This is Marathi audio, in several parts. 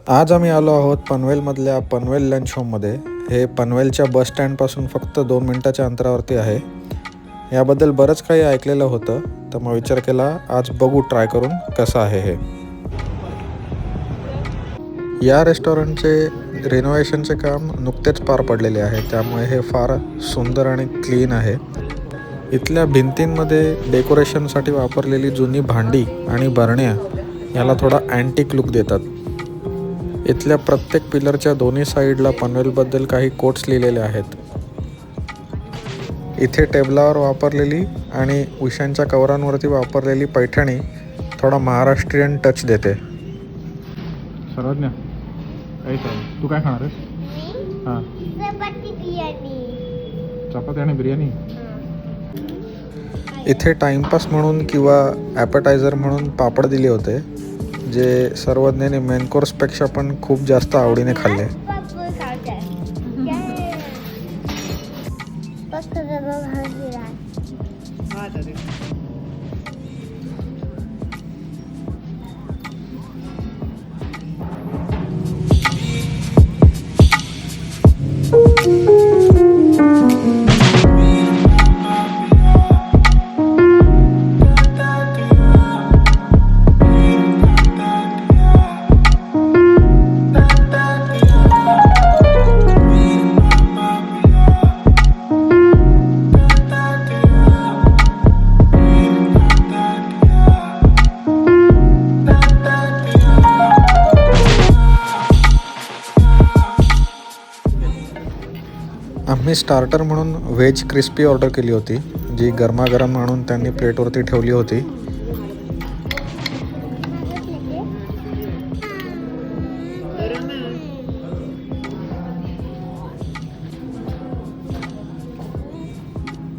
आज आम्ही आलो आहोत पनवेलमधल्या पनवेल लंच होममध्ये. हे पनवेलच्या बस स्टँडपासून फक्त 2 मिनिटाच्या अंतरावरती आहे. याबद्दल बरंच काही ऐकलेलं होतं, तर मग विचार केला आज बघू ट्राय करून कसं आहे हे. या रेस्टॉरंटचे रिनोव्हेशनचे काम नुकतेच पार पडलेले आहे, त्यामुळे हे फार सुंदर आणि क्लीन आहे. इथल्या भिंतींमध्ये डेकोरेशनसाठी वापरलेली जुनी भांडी आणि बरण्या याला थोडा अँटिक लुक देतात. इथल्या प्रत्येक पिलरच्या दोन्ही साईडला पनवेलबद्दल काही कोट्स लिहिलेले आहेत. इथे टेबलावर वापरलेली आणि उशांच्या कवरांवरती वापरलेली पैठणी थोडा महाराष्ट्रीयन टच देते. सर्वज्ञ तू काय खाणार आहेस? हां, चपाती आणि बिर्याणी. इथे टाइमपास म्हणून किंवा ॲपेटायझर म्हणून पापड दिले होते, जे सर्वज्ञाने मेन कोर्सपेक्षा पण खूप जास्त आवडीने खाल्ले. आम्ही स्टार्टर म्हणून व्हेज क्रिस्पी ऑर्डर केली होती, जी गरमागरम आणून त्यांनी प्लेटवरती ठेवली होती.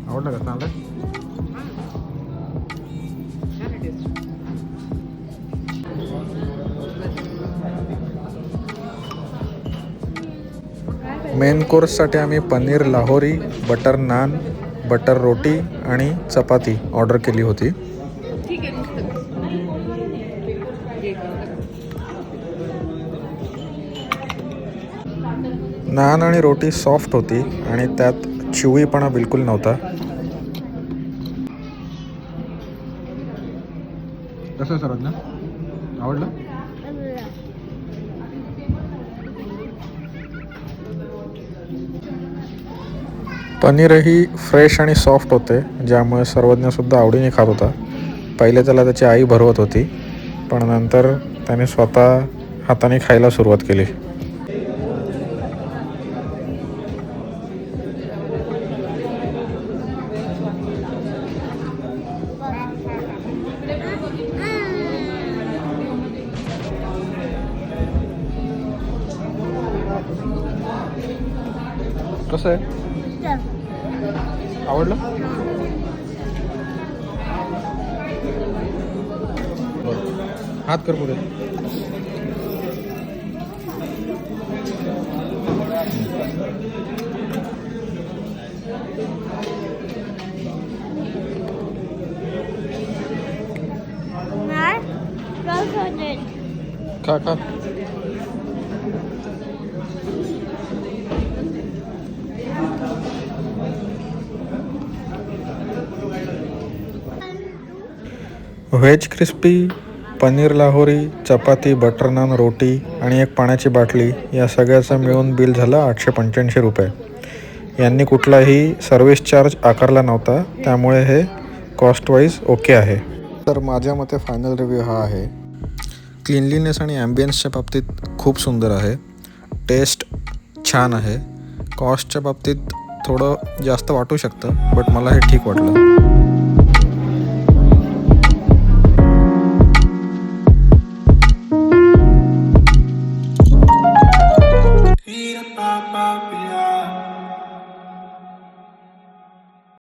आवडलं का? चांगलं. मेन कोर्ससाठी आम्ही पनीर लाहोरी, बटर नान, बटर रोटी आणि चपाती ऑर्डर केली होती. नान आणि रोटी सॉफ्ट होती आणि त्यात चिवईपणा बिलकुल नव्हता. कसं आहे सर्वांना? आवडलं? पनीरही फ्रेश आणि सॉफ्ट होते, ज्यामुळे सर्वज्ञसुद्धा आवडीने खात होता. पहिले त्याला त्याची आई भरवत होती, पण नंतर त्याने स्वतः हाताने खायला सुरुवात केली. कसं आहे? आवडलं? हात कर पुढे. खा खा. व्हेज क्रिस्पी, पनीर लाहोरी, चपाती, बटर नान, रोटी आणि एक पाण्याची बाटली या सगळ्याचं मिळून बिल झालं 885 रुपये. यांनी कुठलाही सर्व्हिस चार्ज आकारला नव्हता, त्यामुळे हे कॉस्टवाईज ओके आहे. तर माझ्या मते फायनल रिव्ह्यू हा आहे. क्लिनलीनेस आणि ॲम्बियन्सच्या बाबतीत खूप सुंदर आहे. टेस्ट छान आहे. कॉस्टच्या बाबतीत थोडं जास्त वाटू शकतं, बट मला हे ठीक वाटलं.